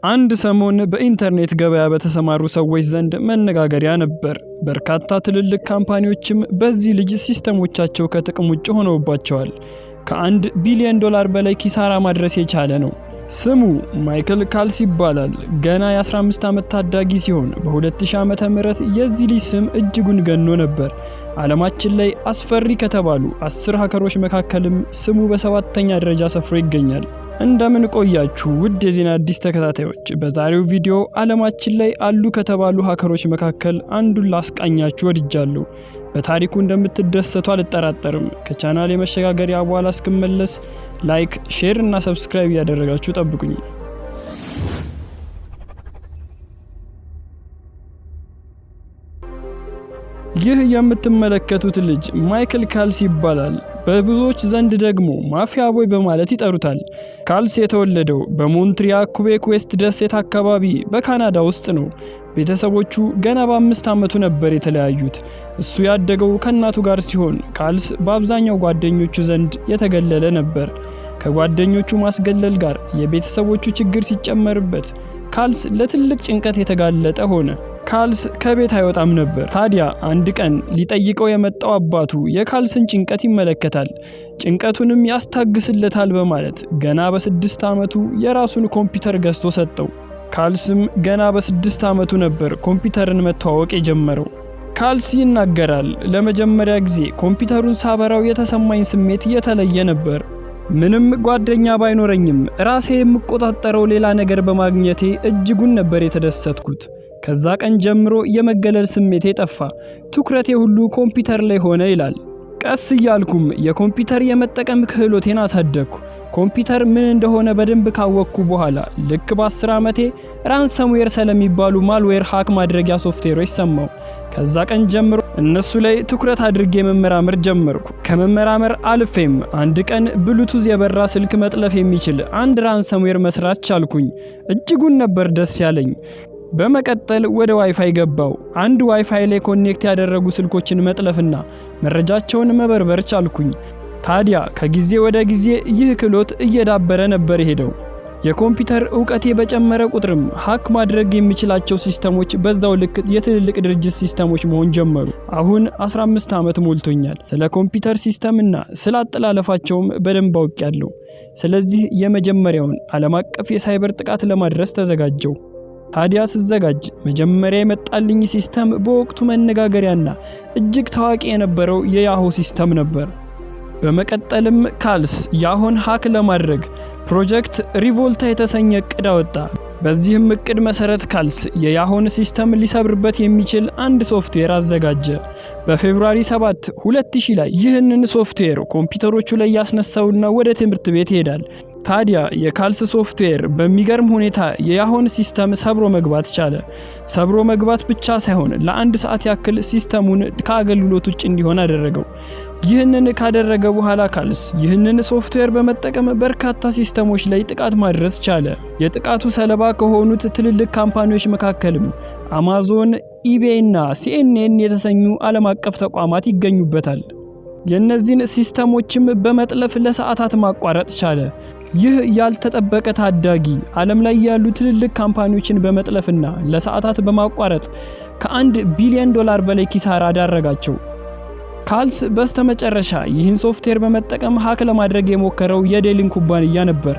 አንድ ሰሞን በኢንተርኔት ገበያ በተሰማሩ ሰዎች ዘንድ መነጋገሪያ ነበር። በርካታ ትልልቅ ካምፓኒዎችም በዚህ ልጅ ሲስተሞቻቸው ከጥቅም ውጭ ሆነውባቸዋል። ከ1 ቢሊዮን ዶላር በላይ ኪሳራ ማድረስ የቻለ ነው። ስሙ ማይክል ካልስ ይባላል። ገና የ15 ዓመት ታዳጊ ሲሆን በ2000 ዓመተ ምህረት የዚህ ልጅ ስም እጅጉን ገኖ ነበር። ዓለማችን ላይ አስፈሪ ከተባሉ 10 ሃከሮች መካከልም ስሙ በ7ኛ ደረጃ ሰፍሮ ይገኛል። እንደምን ቆያችሁ ውድ የዜና አዲስ ተከታታዮች፣ በዛሬው ቪዲዮ ዓለማችን ላይ አሉ ከተባሉ ሃከሮች መካከል አንዱን ላስቃኛችሁ ወድጃለሁ። በታሪኩ እንደምትደሰቱ አልጠራጠርም። ከቻናል የመሸጋገሪያ በኋላ እስክመለስ ላይክ፣ ሼር እና ሰብስክራይብ ያደረጋችሁ ጠብቁኝ። ይህ የምትመለከቱት ልጅ ማይክል ካልስ ይባላል። በብዙዎች ዘንድ ደግሞ ማፊያ ቦይ በማለት ይጠሩታል። ካልስ የተወለደው በሞንትሪያ ኩቤክ ዌስት ደሴት አካባቢ በካናዳ ውስጥ ነው። ቤተሰቦቹ ገና በ5 ዓመቱ ነበር የተለያዩት። እሱ ያደገው ከእናቱ ጋር ሲሆን ካልስ በአብዛኛው ጓደኞቹ ዘንድ የተገለለ ነበር። ከጓደኞቹ ማስገለል ጋር የቤተሰቦቹ ችግር ሲጨመርበት ካልስ ለትልቅ ጭንቀት የተጋለጠ ሆነ። ካልስ ከቤት አይወጣም ነበር። ታዲያ አንድ ቀን ሊጠይቀው የመጣው አባቱ የካልስን ጭንቀት ይመለከታል። ጭንቀቱንም ያስታግስለታል በማለት ገና በ6 ዓመቱ የራሱን ኮምፒውተር ገዝቶ ሰጠው። ካልስም ገና በ6 ዓመቱ ነበር ኮምፒውተርን መተዋወቅ የጀመረው። ካልስ ይናገራል፣ ለመጀመሪያ ጊዜ ኮምፒውተሩን ሳበራው የተሰማኝ ስሜት የተለየ ነበር። ምንም ጓደኛ ባይኖረኝም ራሴ የምቆጣጠረው ሌላ ነገር በማግኘቴ እጅጉን ነበር የተደሰትኩት። ከዛ ቀን ጀምሮ የመገለል ስሜቴ ጠፋ፣ ትኩረቴ ሁሉ ኮምፒውተር ላይ ሆነ ይላል። ቀስ እያልኩም የኮምፒውተር የመጠቀም ክህሎቴን አሳደግኩ። ኮምፒውተር ምን እንደሆነ በደንብ ካወቅኩ በኋላ ልክ በ10 ዓመቴ ራንሰምዌር ስለሚባሉ ማልዌር ሃክ ማድረጊያ ሶፍትዌሮች ሰማው። ከዛ ቀን ጀምሮ እነሱ ላይ ትኩረት አድርጌ መመራመር ጀመርኩ። ከመመራመር አልፌም አንድ ቀን ብሉቱዝ የበራ ስልክ መጥለፍ የሚችል አንድ ራንሰምዌር መስራት ቻልኩኝ። እጅጉን ነበር ደስ ያለኝ። በመቀጠል ወደ ዋይፋይ ገባው። አንድ ዋይፋይ ላይ ኮኔክት ያደረጉ ስልኮችን መጥለፍና መረጃቸውን መበርበር ቻልኩኝ። ታዲያ ከጊዜ ወደ ጊዜ ይህ ክህሎት እየዳበረ ነበር ሄደው። የኮምፒውተር ዕውቀቴ በጨመረ ቁጥርም ሃክ ማድረግ የሚችላቸው ሲስተሞች በዛው ልክ የትልልቅ ድርጅት ሲስተሞች መሆን ጀመሩ። አሁን 15 ዓመት ሞልቶኛል። ስለ ኮምፒውተር ሲስተምና ስለ አጠላለፋቸውም በደንብ አውቄያለሁ። ስለዚህ የመጀመሪያውን ዓለም አቀፍ የሳይበር ጥቃት ለማድረስ ተዘጋጀው። ታዲያ ስዘጋጅ መጀመሪያ የመጣልኝ ሲስተም በወቅቱ መነጋገሪያና እጅግ ታዋቂ የነበረው የያሆ ሲስተም ነበር። በመቀጠልም ካልስ ያሆን ሃክ ለማድረግ ፕሮጀክት ሪቮልታ የተሰኘ እቅድ አወጣ። በዚህም እቅድ መሰረት ካልስ የያሆን ሲስተም ሊሰብርበት የሚችል አንድ ሶፍትዌር አዘጋጀ። በፌብሩዋሪ 7 2000 ላይ ይህንን ሶፍትዌር ኮምፒውተሮቹ ላይ ያስነሳውና ወደ ትምህርት ቤት ይሄዳል። ታዲያ የካልስ ሶፍትዌር በሚገርም ሁኔታ የያሆን ሲስተም ሰብሮ መግባት ቻለ። ሰብሮ መግባት ብቻ ሳይሆን ለአንድ ሰዓት ያክል ሲስተሙን ከአገልግሎት ውጭ እንዲሆን አደረገው። ይህንን ካደረገ በኋላ ካልስ ይህንን ሶፍትዌር በመጠቀም በርካታ ሲስተሞች ላይ ጥቃት ማድረስ ቻለ። የጥቃቱ ሰለባ ከሆኑት ትልልቅ ካምፓኒዎች መካከልም አማዞን፣ ኢቤይ እና ሲኤንኤን የተሰኙ ዓለም አቀፍ ተቋማት ይገኙበታል። የነዚህን ሲስተሞችም በመጥለፍ ለሰዓታት ማቋረጥ ቻለ። ይህ ያልተጠበቀ ታዳጊ ዓለም ላይ ያሉ ትልልቅ ካምፓኒዎችን በመጥለፍና ለሰዓታት በማቋረጥ ከ1 ቢሊዮን ዶላር በላይ ኪሳራ ዳረጋቸው። ካልስ በስተመጨረሻ ይህን ሶፍትዌር በመጠቀም ሃክ ለማድረግ የሞከረው የዴልን ኩባንያ ነበር።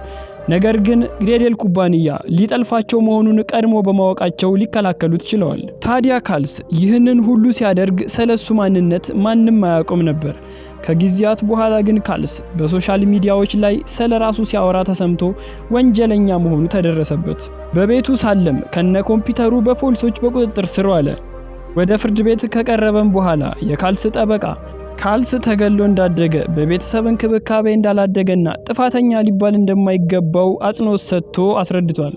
ነገር ግን የዴል ኩባንያ ሊጠልፋቸው መሆኑን ቀድሞ በማወቃቸው ሊከላከሉት ችለዋል። ታዲያ ካልስ ይህንን ሁሉ ሲያደርግ ስለሱ ማንነት ማንም አያውቅም ነበር። ከጊዜያት በኋላ ግን ካልስ በሶሻል ሚዲያዎች ላይ ስለራሱ ሲያወራ ተሰምቶ ወንጀለኛ መሆኑ ተደረሰበት። በቤቱ ሳለም ከነ ኮምፒውተሩ በፖሊሶች በቁጥጥር ስር ዋለ። ወደ ፍርድ ቤት ከቀረበም በኋላ የካልስ ጠበቃ ካልስ ተገሎ እንዳደገ በቤተሰብ እንክብካቤ እንዳላደገና ጥፋተኛ ሊባል እንደማይገባው አጽንኦት ሰጥቶ አስረድቷል።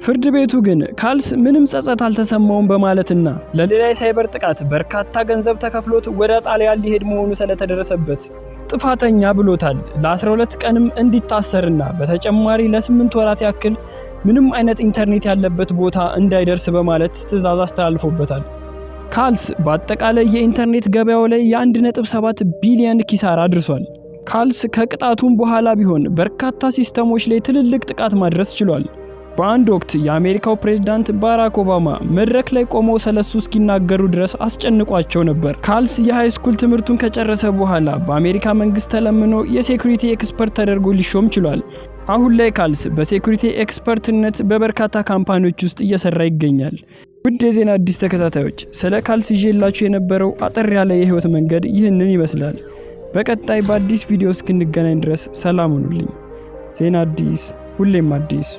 ፍርድ ቤቱ ግን ካልስ ምንም ጸጸት አልተሰማውም በማለትና ለሌላ የሳይበር ጥቃት በርካታ ገንዘብ ተከፍሎት ወደ ጣሊያን ሊሄድ መሆኑ ስለተደረሰበት ጥፋተኛ ብሎታል። ለ12 ቀንም እንዲታሰርና በተጨማሪ ለ8 ወራት ያክል ምንም አይነት ኢንተርኔት ያለበት ቦታ እንዳይደርስ በማለት ትዕዛዝ አስተላልፎበታል። ካልስ በአጠቃላይ የኢንተርኔት ገበያው ላይ የ1.7 ቢሊዮን ኪሳራ አድርሷል። ካልስ ከቅጣቱም በኋላ ቢሆን በርካታ ሲስተሞች ላይ ትልልቅ ጥቃት ማድረስ ችሏል። በአንድ ወቅት የአሜሪካው ፕሬዝዳንት ባራክ ኦባማ መድረክ ላይ ቆመው ስለሱ እስኪናገሩ ድረስ አስጨንቋቸው ነበር። ካልስ የሃይ ስኩል ትምህርቱን ከጨረሰ በኋላ በአሜሪካ መንግስት ተለምኖ የሴኩሪቲ ኤክስፐርት ተደርጎ ሊሾም ችሏል። አሁን ላይ ካልስ በሴኩሪቲ ኤክስፐርትነት በበርካታ ካምፓኒዎች ውስጥ እየሰራ ይገኛል። ውድ የዜና አዲስ ተከታታዮች ስለ ካልስ ይዤላችሁ የነበረው አጠር ያለ የህይወት መንገድ ይህንን ይመስላል። በቀጣይ በአዲስ ቪዲዮ እስክንገናኝ ድረስ ሰላም ሁኑልኝ። ዜና አዲስ ሁሌም አዲስ